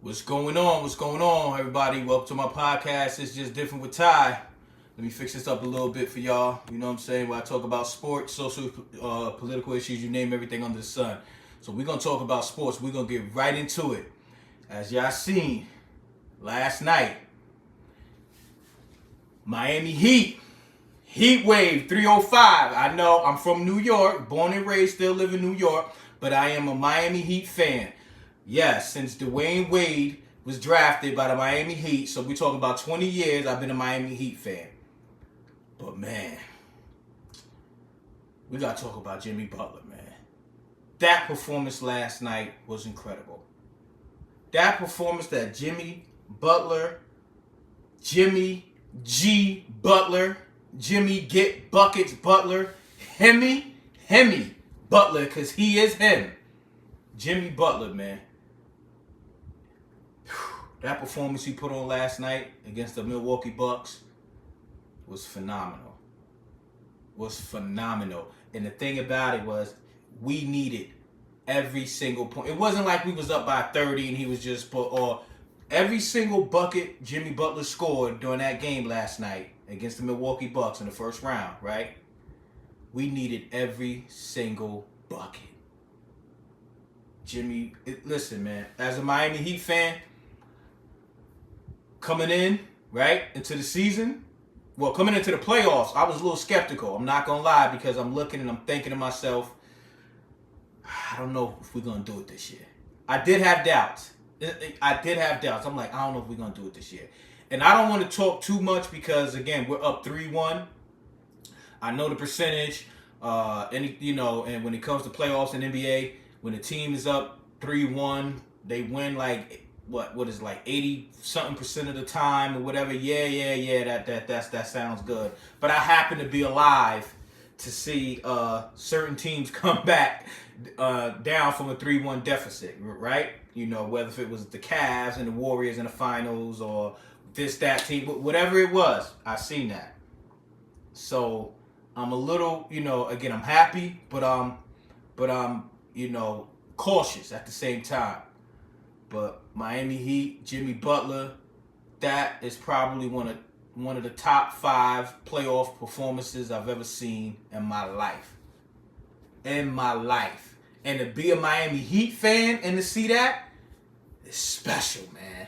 What's going on? What's going on, everybody? Welcome to my podcast. It's just different with Ty. Let me fix this up a little bit for y'all. You know what I'm saying? Where I talk about sports, social, political issues, you name everything under the sun. So we're gonna talk about sports. We're gonna get right into it. As y'all seen last night, Miami Heat wave 305. I know I'm from New York, born and raised, still live in New York, but I am a Miami Heat fan. Yes, since Dwayne Wade was drafted by the Miami Heat, so we're talking about 20 years, I've been a Miami Heat fan. But man, we got to talk about Jimmy Butler, man. That performance last night was incredible. That performance that Jimmy G Butler, Jimmy Get Buckets Butler, Hemi Butler, because he is him. Jimmy Butler, man. That performance he put on last night against the Milwaukee Bucks was phenomenal. And the thing about it was, we needed every single point. It wasn't like we was up by 30 and he was just every single bucket Jimmy Butler scored during that game last night against the Milwaukee Bucks in the first round, right? We needed every single bucket. Jimmy, listen, man, as a Miami Heat fan, coming in, right, into the season, coming into the playoffs, I was a little skeptical. I'm not going to lie, because I'm looking and I'm thinking to myself, I don't know if we're going to do it this year. I did have doubts. I'm like, I don't know if we're going to do it this year. And I don't want to talk too much because, again, we're up 3-1. I know the percentage, and when it comes to playoffs and NBA, when the team is up 3-1, they win like what is like 80-something% of the time or whatever. Yeah. That sounds good. But I happen to be alive to see certain teams come back down from a 3-1 deficit, right? You know, whether if it was the Cavs and the Warriors in the finals or that team, whatever it was, I seen that. So I'm a little, again, I'm happy, but I'm cautious at the same time. But Miami Heat, Jimmy Butler, that is probably one of the top 5 playoff performances I've ever seen in my life. And to be a Miami Heat fan and to see that is special, man.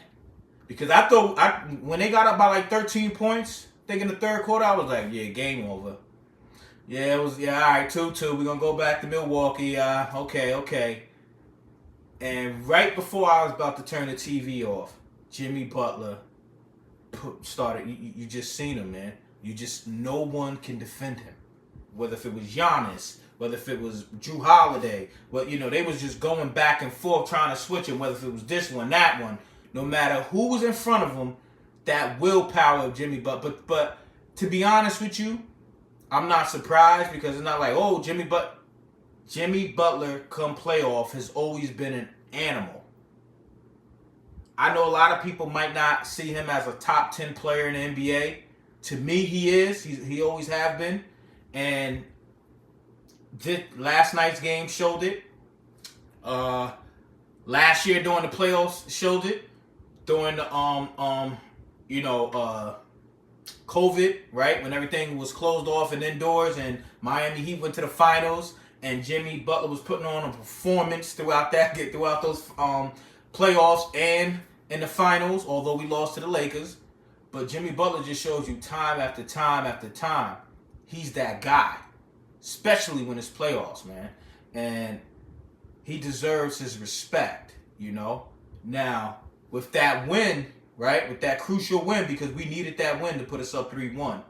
Because I thought when they got up by like 13 points, I think in the third quarter, I was like, yeah, game over. Yeah, all right, 2-2. We're going to go back to Milwaukee. Okay. And right before I was about to turn the TV off, Jimmy Butler started. You just seen him, man. No one can defend him. Whether if it was Giannis, whether if it was Drew Holiday, they was just going back and forth trying to switch him. Whether if it was this one, that one, no matter who was in front of him, that willpower of Jimmy Butler. But to be honest with you, I'm not surprised because it's not like, Jimmy Butler come playoff has always been an animal. I know a lot of people might not see him as a top 10 player in the NBA. To me, he is. He always have been. And last night's game showed it. Last year during the playoffs showed it. During the COVID, right? When everything was closed off and indoors and Miami Heat went to the finals and Jimmy Butler was putting on a performance throughout those playoffs and in the finals, although we lost to the Lakers. But Jimmy Butler just shows you time after time after time, he's that guy, especially when it's playoffs, man. And he deserves his respect, Now, with that win, right, with that crucial win, because we needed that win to put us up 3-1,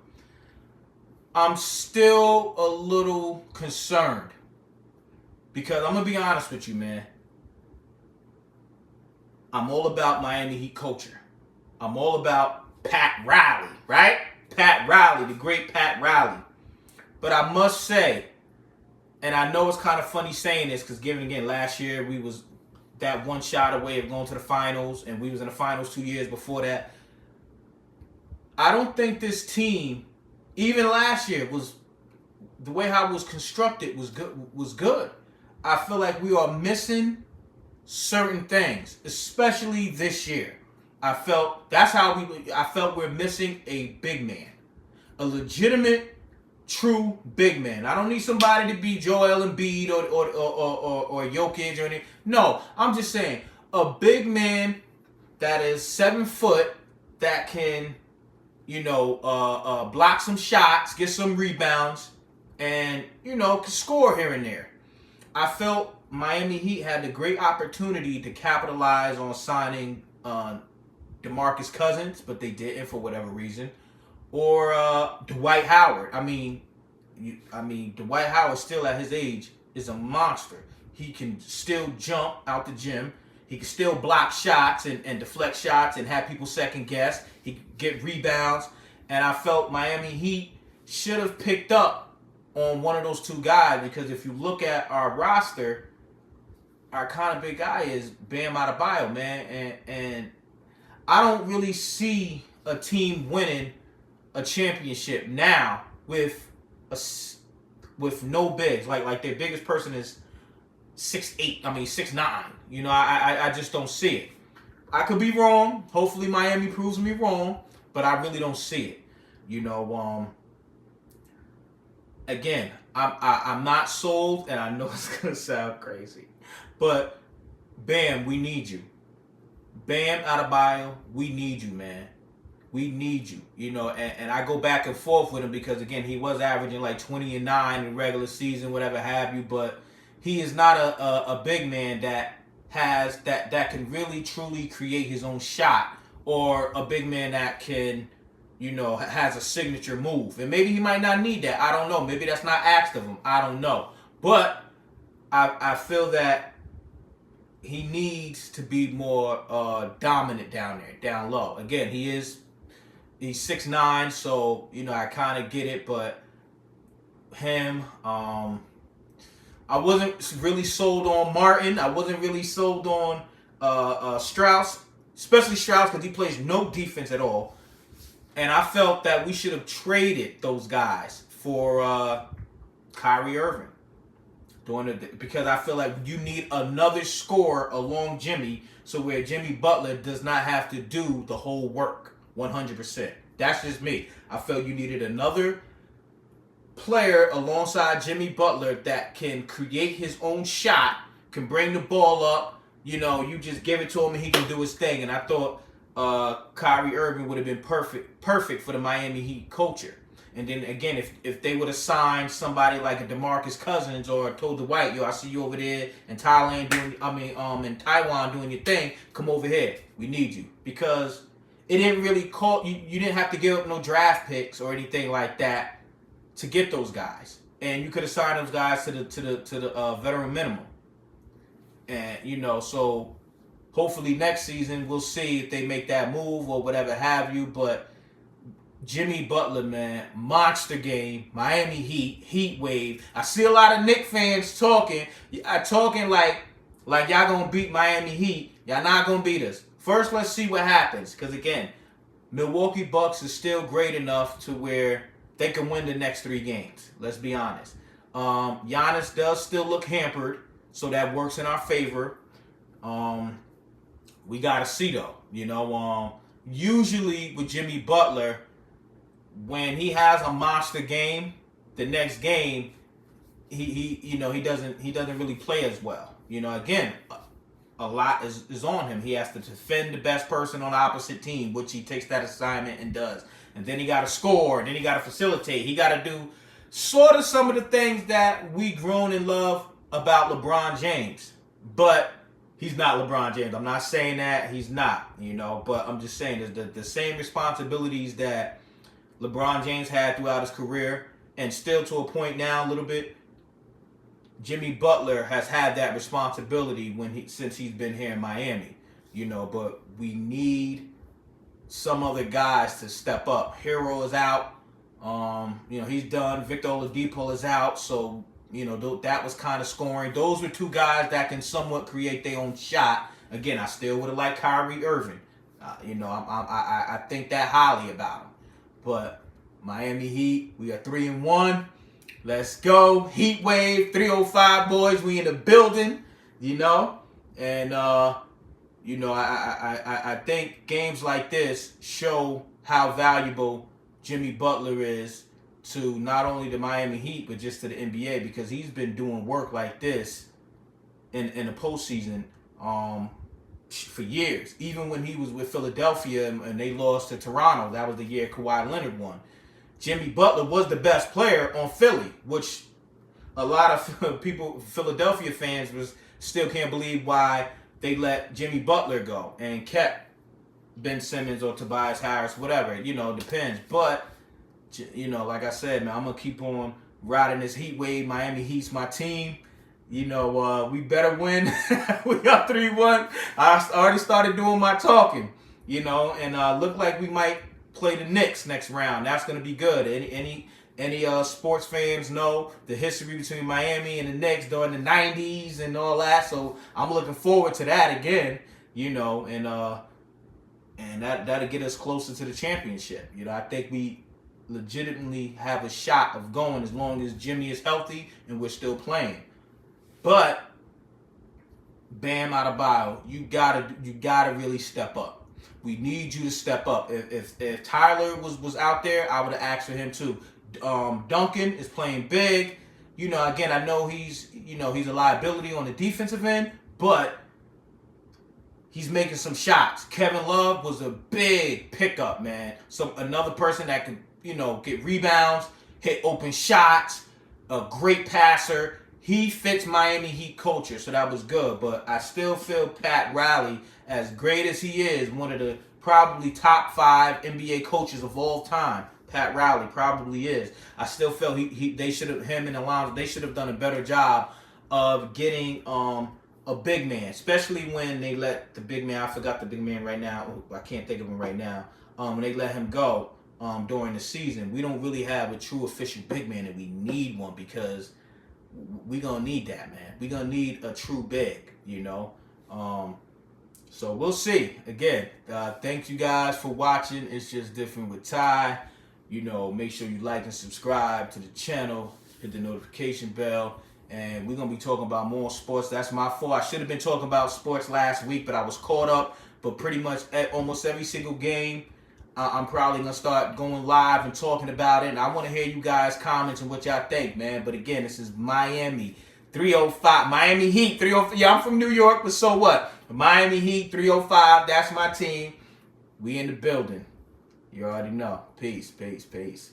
I'm still a little concerned. Because I'm going to be honest with you, man. I'm all about Miami Heat culture. I'm all about Pat Riley, right? Pat Riley, the great Pat Riley. But I must say, and I know it's kind of funny saying this because given again, last year we was that one shot away of going to the finals, and we was in the finals 2 years before that. I don't think this team, even last year, was the way how it was constructed was good. I feel like we are missing certain things, especially this year. I felt we're missing a big man, a legitimate, true big man. I don't need somebody to be Joel Embiid or Jokic or anything. No, I'm just saying a big man that is 7 foot that can, block some shots, get some rebounds, and can score here and there. I felt Miami Heat had a great opportunity to capitalize on signing DeMarcus Cousins, but they didn't for whatever reason. Or Dwight Howard. I mean, Dwight Howard still at his age is a monster. He can still jump out the gym. He can still block shots and deflect shots and have people second guess. He can get rebounds. And I felt Miami Heat should have picked up on one of those two guys, because if you look at our roster, our kind of big guy is Bam Adebayo, man. And I don't really see a team winning a championship now with no bigs. Like their biggest person is 6'8". 6'9". I just don't see it. I could be wrong. Hopefully Miami proves me wrong, but I really don't see it. Again, I'm not sold, and I know it's gonna sound crazy, but Bam, we need you. Bam Adebayo, we need you, man. We need you. And I go back and forth with him because, again, he was averaging like 20 and 9 in regular season, whatever have you, but he is not a big man that has that can really truly create his own shot, or a big man that can, has a signature move. And maybe he might not need that. I don't know. Maybe that's not asked of him. I don't know. But I feel that he needs to be more dominant down there, down low. Again, he's 6'9", so I kind of get it, but him, I wasn't really sold on Martin. I wasn't really sold on Strauss, especially Strauss, because he plays no defense at all. And I felt that we should have traded those guys for Kyrie Irving. Because I feel like you need another scorer along Jimmy, so where Jimmy Butler does not have to do the whole work 100%. That's just me. I felt you needed another player alongside Jimmy Butler that can create his own shot, can bring the ball up. You just give it to him and he can do his thing. And I thought Kyrie Irving would have been perfect for the Miami Heat culture. And then again, if they would have signed somebody like a DeMarcus Cousins or told Dwight, I see you over there in Thailand in Taiwan doing your thing, come over here. We need you. Because it didn't really call you didn't have to give up no draft picks or anything like that to get those guys. And you could have signed those guys to the veteran minimum. And so hopefully next season we'll see if they make that move or whatever have you, but Jimmy Butler, man, monster game. Miami Heat wave. I see a lot of Knicks fans talking like y'all gonna beat Miami Heat. Y'all not gonna beat us. First, let's see what happens. Because again, Milwaukee Bucks is still great enough to where they can win the next 3 games. Let's be honest. Giannis does still look hampered, so that works in our favor. We gotta see though. Usually with Jimmy Butler, when he has a monster game, the next game he doesn't really play as well. Again, a lot is on him. He has to defend the best person on the opposite team, which he takes that assignment and does. And then he got to score, and then he got to facilitate. He got to do sort of some of the things that we grown and love about LeBron James. But he's not LeBron James. I'm not saying that he's not, but I'm just saying there's the same responsibilities that LeBron James had throughout his career, and still to a point now a little bit. Jimmy Butler has had that responsibility since he's been here in Miami, but we need some other guys to step up. Hero is out. He's done. Victor Oladipo is out. So, that was kind of scoring. Those were 2 guys that can somewhat create their own shot. Again, I still would have liked Kyrie Irving. I think that highly about him. But Miami Heat, we are 3-1. Let's go. Heat wave, 305 boys. We in the building, And I think games like this show how valuable Jimmy Butler is to not only the Miami Heat but just to the NBA, because he's been doing work like this in the postseason for years. Even when he was with Philadelphia and they lost to Toronto, that was the year Kawhi Leonard won. Jimmy Butler was the best player on Philly, which a lot of people, Philadelphia fans, was still can't believe why they let Jimmy Butler go and kept Ben Simmons or Tobias Harris, whatever. Depends. But, like I said, man, I'm going to keep on riding this heat wave. Miami Heat's my team. We better win. We got 3-1. I already started doing my talking, and look like we might play the Knicks next round. That's going to be good. Any sports fans know the history between Miami and the Knicks during the 90s and all that. So I'm looking forward to that again, and that'll get us closer to the championship. I think we legitimately have a shot of going as long as Jimmy is healthy and we're still playing. But Bam Adebayo, you gotta really step up. We need you to step up. If Tyler was out there, I would have asked for him too. Duncan is playing big. Again, I know he's a liability on the defensive end, but he's making some shots. Kevin Love was a big pickup, man. Another person that could, get rebounds, hit open shots, a great passer. He fits Miami Heat culture, so that was good. But I still feel Pat Riley, as great as he is, one of the probably top 5 NBA coaches of all time. Pat Riley probably is. I still feel they should have, him and Alonzo, they should have done a better job of getting a big man, especially when they let the big man, I forgot the big man right now, I can't think of him right now, when they let him go during the season. We don't really have a true efficient big man, and we need one, because we're going to need that, man. We're going to need a true big, So we'll see. Again, thank you guys for watching. It's Just Different with Ty. Make sure you like and subscribe to the channel. Hit the notification bell. And we're going to be talking about more sports. That's my fault. I should have been talking about sports last week, but I was caught up. But pretty much almost every single game, I'm probably going to start going live and talking about it. And I want to hear you guys' comments and what y'all think, man. But again, this is Miami 305. Miami Heat 305. Yeah, I'm from New York, but so what? Miami Heat 305. That's my team. We in the building. You already know. Peace, peace, peace.